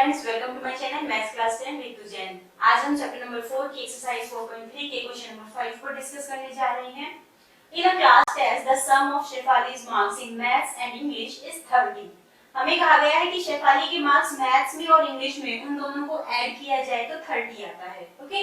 Students, welcome to my channel maths class 10 with तुजैन। आज हम चैप्टर नंबर 4 की एक्सरसाइज 4.3 के क्वेश्चन नंबर 5 को डिस्कस करने जा रहे हैं। In a class test the sum of Shefali's marks in maths and English is 30। हमें कहा गया है कि शेफाली के मार्क्स मैथ्स में और इंग्लिश में उन दोनों को ऐड किया जाए तो 30 आता है। Okay,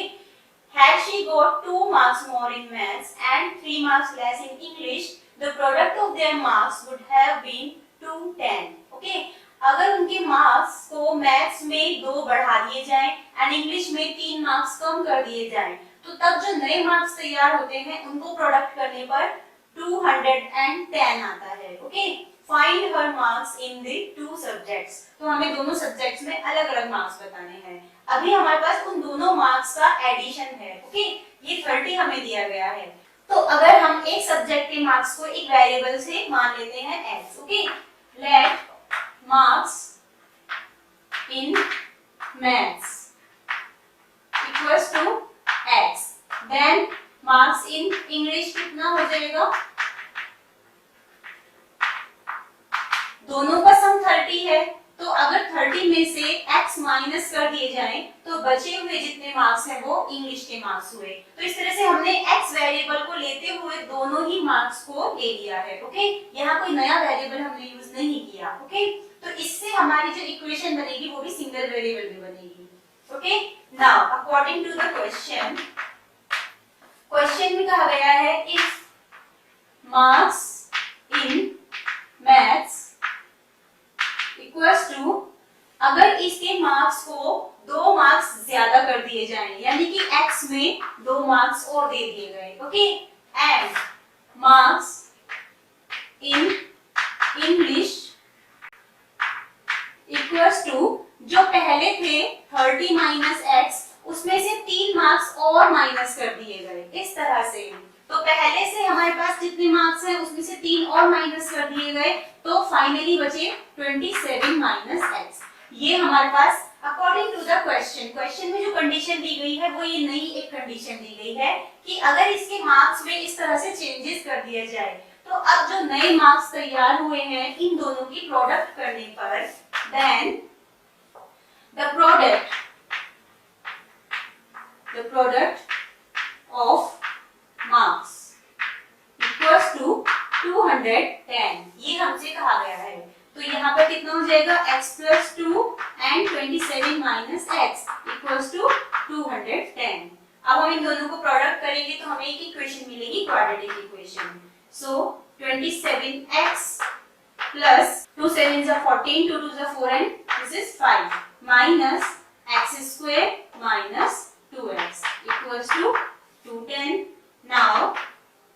had she got 2 marks more in maths and 3 marks less in English, the product of their marks would have been 210. Okay, अगर उनके मार्क्स को मैथ्स में 2 बढ़ा दिए जाएं एंड इंग्लिश में 3 मार्क्स कम कर दिए जाएं, तो तब जो नए मार्क्स तैयार होते हैं उनको प्रोडक्ट करने पर 210 आता है। Okay, find her marks in the 2 subjects. तो हमें दोनों सब्जेक्ट्स में अलग-अलग मार्क्स बताने हैं। अभी हमारे पास उन दोनों मार्क्स का एडिशन है। ओके, ये 30 हमें दिया गया है। तो अगर हम एक सब्जेक्ट के मार्क्स को एक वेरिएबल से मान लेते हैं x। Okay, let marks in maths equals to x, then marks in English कितना हो जाएगा? दोनों का सम 30 है, तो अगर 30 में से x माइनस कर दिए जाएं तो बचे हुए जितने मार्क्स हैं वो इंग्लिश के मार्क्स हुए। तो इस तरह से हमने x वेरिएबल को लेते हुए दोनों ही मार्क्स को ले लिया है। ओके, यहाँ कोई नया वेरिएबल हमने यूज नहीं किया। ओके, तो इससे हमारी जो इक्वेशन बनेगी वो भी सिंगल वेरिएबल में बनेगी। Okay, now according to the question में कहा गया है if marks in maths equals to, अगर इसके मार्क्स को 2 मार्क्स ज्यादा कर दिए जाएं, यानी कि x में 2 मार्क्स और दे दिए गए। Okay, and marks in English equals to, जो पहले थे 30 माइनस x, उसमें से 3 मार्क्स और माइनस कर दिए गए। इस तरह से तो पहले से हमारे पास जितने मार्क्स हैं उसमें से 3 और माइनस कर दिए गए, तो फाइनली बचे 27 माइनस x। ये हमारे पास अकॉर्डिंग टू द क्वेश्चन में जो कंडीशन दी गई है वो ये नई एक कंडीशन दी गई है कि अगर इसके मार्क्स में इस तरह से चेंजेस कर दिया जाए, तो अब जो नए मार्क्स तैयार हुए हैं इन दोनों की प्रोडक्ट करने पर, then the product of marks equals to 210। ये हमसे कहा गया है। तो यहाँ पर कितना हो जाएगा? x plus 2 and 27 minus x equals to 210। अब हम इन दोनों को प्रोडक्ट करेंगे तो हमें एक इक्वेशन मिलेगी, quadratic equation. So 27x plus 2 7s are 14, 2 2s are 4 and this is 5 minus x square minus 2x equals to 210। Now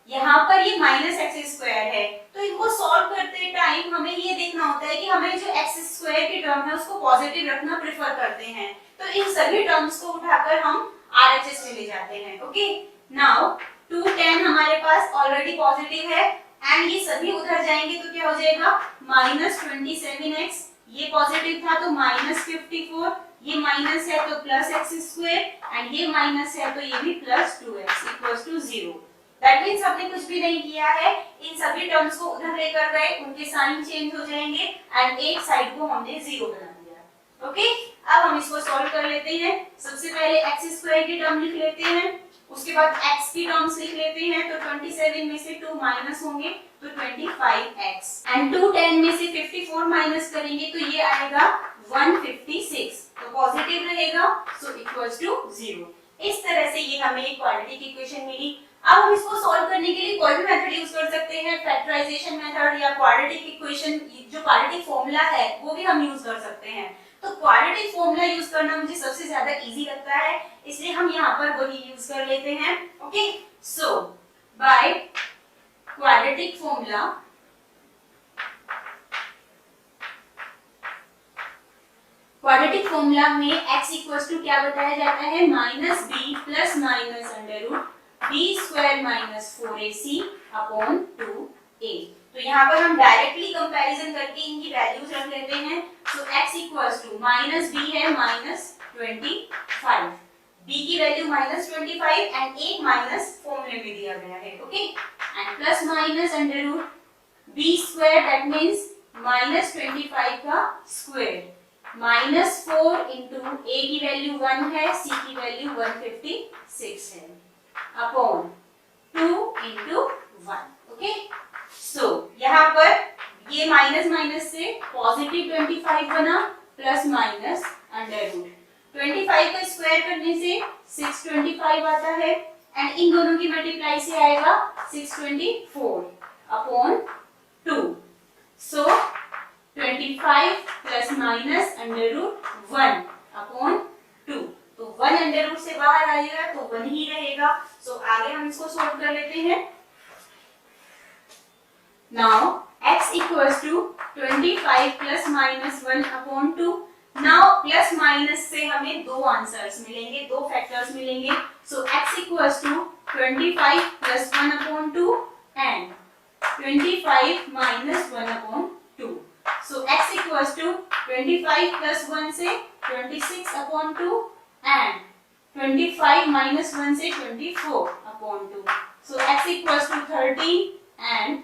यहाँ पर ये माइनस एक्स स्क्वायर है, तो इनको सॉल्व करते टाइम हमें ये देखना होता है कि हमें जो एक्स स्क्वायर की टर्म है उसको पॉजिटिव रखना प्रेफर करते हैं। तो इन सभी टर्म्स को उठाकर हम आरएचएस में ले जाते हैं। ओके, नाउ 210 हमारे पास ऑलरेडी पॉजिटिव है एंड ये सभी उधर जाएंगे तो क्या हो जाएगा? माइनस 27x, ये पॉजिटिव था तो माइनस 54, ये माइनस है तो प्लस एक्स स्क्वायर एंड ये माइनस है तो ये भी plus 2x equals to 0। That means हमने कुछ भी नहीं किया है, इन सभी टर्म्स को उधर लेकर गए, उनके साइन चेंज हो जाएंगे एंड एक साइड को हमने 0 बना दिया। ओके, अब हम इसको सॉल्व कर लेते हैं। सबसे पहले x स्क्वायर की टर्म लिख लेते हैं, उसके बाद x की टर्म्स लिख लेते हैं। तो 27 में से 2 माइनस होंगे तो 25x एंड 210 में से 54 माइनस करेंगे तो ये आएगा 156, तो पॉजिटिव रहेगा, सो इक्वल्स टू 0। इस तरह से ये हमें एक क्वाड्रेटिक इक्वेशन मिली। अब हम इसको सॉल्व करने के लिए कोई भी मेथड यूज कर सकते हैं, फैक्टराइजेशन मेथड या क्वाड्रेटिक इक्वेशन, जो क्वाड्रेटिक फॉर्मूला है वो भी हम यूज कर सकते हैं। तो क्वाड्रेटिक फॉर्मूला यूज करना मुझे सबसे ज्यादा इजी लगता है, इसलिए हम यहाँ पर वही यूज कर लेते हैं। Okay, so by quadratic formula में x इक्वल्स टू क्या बताया जाता है? Minus B plus minus under root B square minus 4ac upon 2a। तो यहाँ पर हम डायरेक्टली कंपैरिजन करके इनकी वैल्यूज रख लेते हैं। So x equals to minus b है माइनस 25, b की वैल्यू माइनस 25 एंड एक माइनस फॉर्मूले में दिया गया है। ओके, and plus minus under root b square, that means minus 25 का स्क्वायर -4 इंटू ए की वैल्यू 1 है, सी की वैल्यू 156 है, अपॉन 2 इंटू 1। ओके, सो यहाँ पर ये माइनस माइनस से पॉजिटिव 25 बना, प्लस माइनस अंडर रूट 25 का स्क्वायर करने से 625 आता है, एंड इन दोनों की मल्टीप्लाई से आएगा 624 upon 2। So 25 plus minus under root 1 upon 2, तो 1 अंडर रूट से बाहर आएगा तो 1 ही रहेगा। सो आगे हम इसको सॉल्व कर लेते हैं। Now x equals to 25 plus minus 1 upon 2। Now plus minus से हमें दो आंसर्स मिलेंगे, दो फैक्टर्स मिलेंगे। So x equals to 25 plus 1 upon 2 and 25 minus 1 upon 2। So x equals to 25 plus 1 से 26 अपॉन 2 एंड 25 माइनस 1 से 24 upon 2। So x equals to 13 and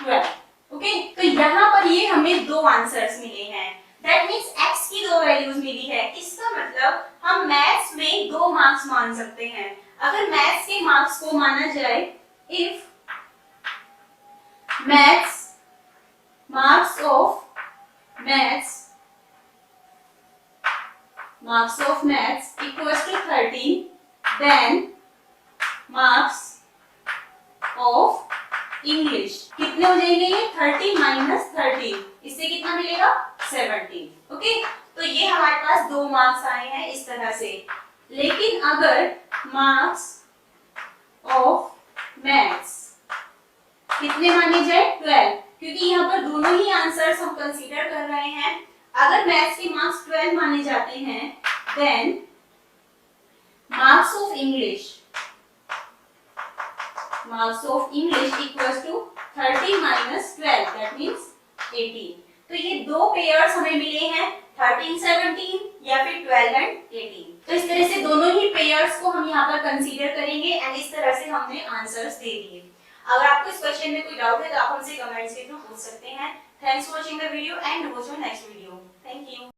12। Okay, तो यहाँ पर ये हमें दो आंसर्स मिले हैं। दैट मींस x की दो वैल्यूज मिली है। इसका मतलब हम मैथ्स में दो मार्क्स मान सकते हैं। अगर मैथ्स के मार्क्स को माना जाए, if maths marks of maths equals to 13, then marks of English कितने हो जाएंगे? ये 30 माइनस 13, इससे कितना मिलेगा? 17। ओके, तो ये हमारे पास दो मार्क्स आए हैं इस तरह से। लेकिन अगर मार्क्स ऑफ मैथ्स कितने माने जाए? 12, क्योंकि यहाँ पर दोनों ही आंसर्स हम कंसीडर कर रहे हैं। अगर मैथ्स के मार्क्स 12 माने जाते हैं, then marks of English equals to 30 minus 12, that means 18। तो ये दो पेयर्स हमें मिले हैं, 13 17 या फिर 12 एंड 18। तो इस तरह से दोनों ही पेयर्स को हम यहाँ पर कंसीडर करेंगे एंड इस तरह से हमने आंसर्स दे दिए। अगर आपको इस क्वेश्चन में कोई डाउट है तो आप हमसे कमेंट्स के थ्रू पूछ सकते हैं। Thanks for watching the video and watch your next video. Thank you.